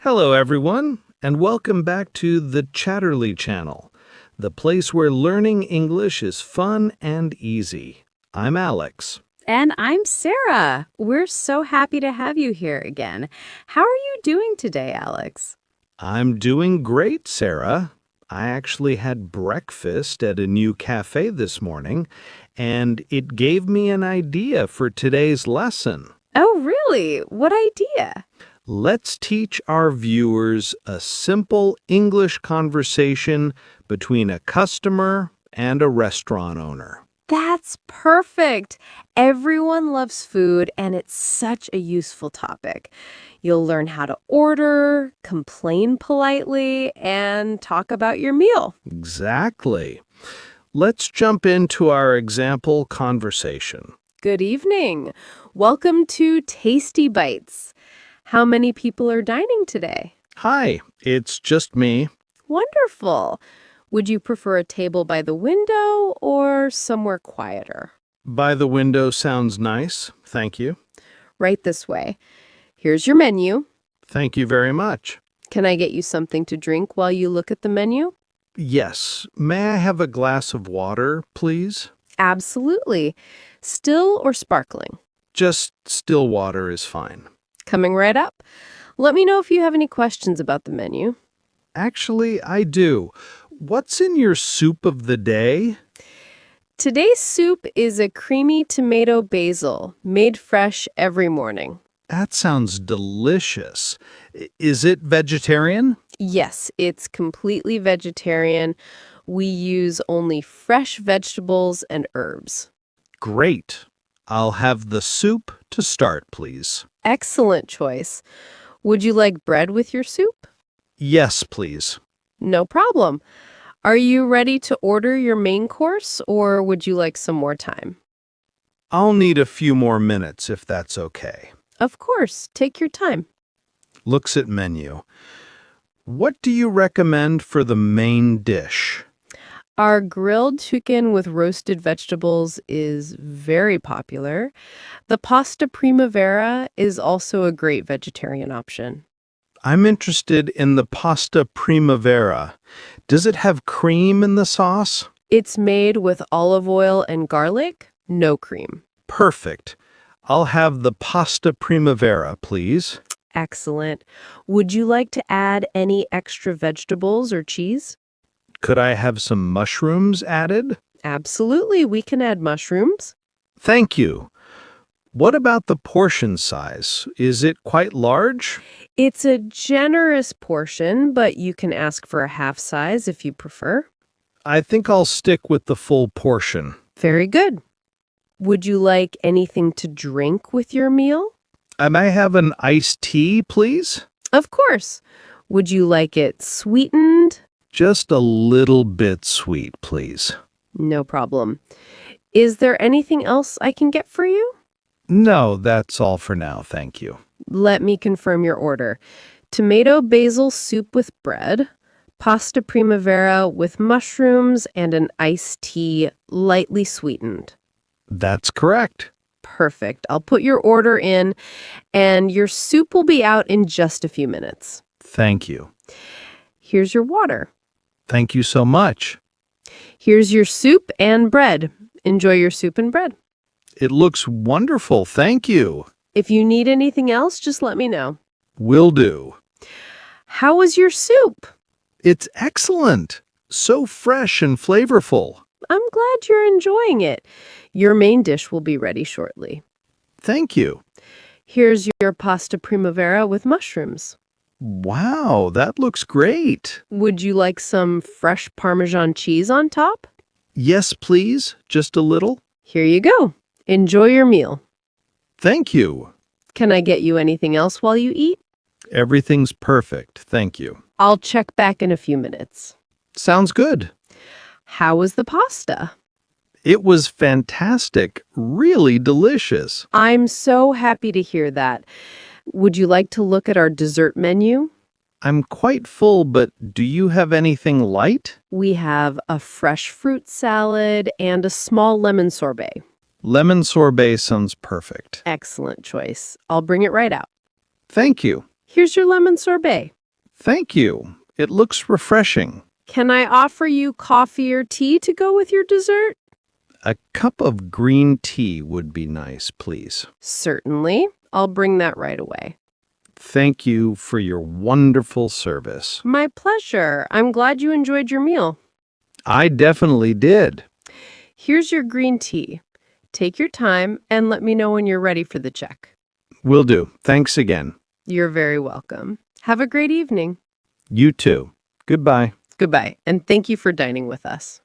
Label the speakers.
Speaker 1: Hello, everyone, and welcome back to the Chatterley Channel, the place where learning English is fun and easy. I'm Alex.
Speaker 2: And I'm Sarah. We're so happy to have you here again. How are you doing today, Alex?
Speaker 1: I'm doing great, Sarah. I actually had breakfast at a new cafe this morning, and it gave me an idea for today's lesson.
Speaker 2: Oh, really? What idea?
Speaker 1: Let's teach our viewers a simple English conversation between a customer and a restaurant owner.
Speaker 2: That's perfect. Everyone loves food, and it's such a useful topic. You'll learn how to order, complain politely, and talk about your meal.
Speaker 1: Exactly. Let's jump into our example conversation.
Speaker 2: Good evening. Welcome to Tasty Bites. How many people are dining today?
Speaker 1: Hi, it's just me.
Speaker 2: Wonderful. Would you prefer a table by the window or somewhere quieter?
Speaker 1: By the window sounds nice. Thank you.
Speaker 2: Right this way. Here's your menu.
Speaker 1: Thank you very much.
Speaker 2: Can I get you something to drink while you look at the menu?
Speaker 1: Yes. May I have a glass of water, please?
Speaker 2: Absolutely. Still or sparkling?
Speaker 1: Just still water is fine.
Speaker 2: Coming right up. Let me know if you have any questions about the menu.
Speaker 1: Actually, I do. What's in your soup of the day?
Speaker 2: Today's soup is a creamy tomato basil, made fresh every morning.
Speaker 1: That sounds delicious. Is it vegetarian?
Speaker 2: Yes, it's completely vegetarian. We use only fresh vegetables and herbs.
Speaker 1: Great. I'll have the soup to start, please.
Speaker 2: Excellent choice. Would you like bread with your soup?
Speaker 1: Yes, please.
Speaker 2: No problem. Are you ready to order your main course, or would you like some more time?
Speaker 1: I'll need a few more minutes if that's okay.
Speaker 2: Of course, take your time.
Speaker 1: Looks at menu. What do you recommend for the main dish?
Speaker 2: Our grilled chicken with roasted vegetables is very popular. The pasta primavera is also a great vegetarian option.
Speaker 1: I'm interested in the pasta primavera. Does it have cream in the sauce?
Speaker 2: It's made with olive oil and garlic, no cream.
Speaker 1: Perfect. I'll have the pasta primavera, please.
Speaker 2: Excellent. Would you like to add any extra vegetables or cheese?
Speaker 1: Could I have some mushrooms added?
Speaker 2: Absolutely, we can add mushrooms.
Speaker 1: Thank you. What about the portion size? Is it quite large?
Speaker 2: It's a generous portion, but you can ask for a half size if you prefer.
Speaker 1: I think I'll stick with the full portion.
Speaker 2: Very good. Would you like anything to drink with your meal?
Speaker 1: May I have an iced tea, please?
Speaker 2: Of course. Would you like it sweetened?
Speaker 1: Just a little bit sweet, please.
Speaker 2: No problem. Is there anything else I can get for you?
Speaker 1: No, that's all for now, thank you.
Speaker 2: Let me confirm your order. Tomato basil soup with bread, pasta primavera with mushrooms, and an iced tea lightly sweetened.
Speaker 1: That's correct.
Speaker 2: Perfect. I'll put your order in, and your soup will be out in just a few minutes.
Speaker 1: Thank you.
Speaker 2: Here's your water.
Speaker 1: Thank you so much.
Speaker 2: Here's your soup and bread. Enjoy your soup and bread.
Speaker 1: It looks wonderful, thank you.
Speaker 2: If you need anything else, just let me know.
Speaker 1: Will do.
Speaker 2: How was your soup?
Speaker 1: It's excellent. So fresh and flavorful.
Speaker 2: I'm glad you're enjoying it. Your main dish will be ready shortly.
Speaker 1: Thank you.
Speaker 2: Here's your pasta primavera with mushrooms.
Speaker 1: Wow, that looks great.
Speaker 2: Would you like some fresh Parmesan cheese on top?
Speaker 1: Yes, please. Just a little.
Speaker 2: Here you go. Enjoy your meal.
Speaker 1: Thank you.
Speaker 2: Can I get you anything else while you eat?
Speaker 1: Everything's perfect. Thank you.
Speaker 2: I'll check back in a few minutes.
Speaker 1: Sounds good.
Speaker 2: How was the pasta?
Speaker 1: It was fantastic. Really delicious.
Speaker 2: I'm so happy to hear that. Would you like to look at our dessert menu?
Speaker 1: I'm quite full, but do you have anything light?
Speaker 2: We have a fresh fruit salad and a small lemon sorbet.
Speaker 1: Lemon sorbet sounds perfect.
Speaker 2: Excellent choice. I'll bring it right out.
Speaker 1: Thank you.
Speaker 2: Here's your lemon sorbet.
Speaker 1: Thank you. It looks refreshing.
Speaker 2: Can I offer you coffee or tea to go with your dessert?
Speaker 1: A cup of green tea would be nice, please.
Speaker 2: Certainly. I'll bring that right away.
Speaker 1: Thank you for your wonderful service.
Speaker 2: My pleasure. I'm glad you enjoyed your meal.
Speaker 1: I definitely did.
Speaker 2: Here's your green tea. Take your time and let me know when you're ready for the check.
Speaker 1: Will do. Thanks again.
Speaker 2: You're very welcome. Have a great evening.
Speaker 1: You too. Goodbye.
Speaker 2: Goodbye, and thank you for dining with us.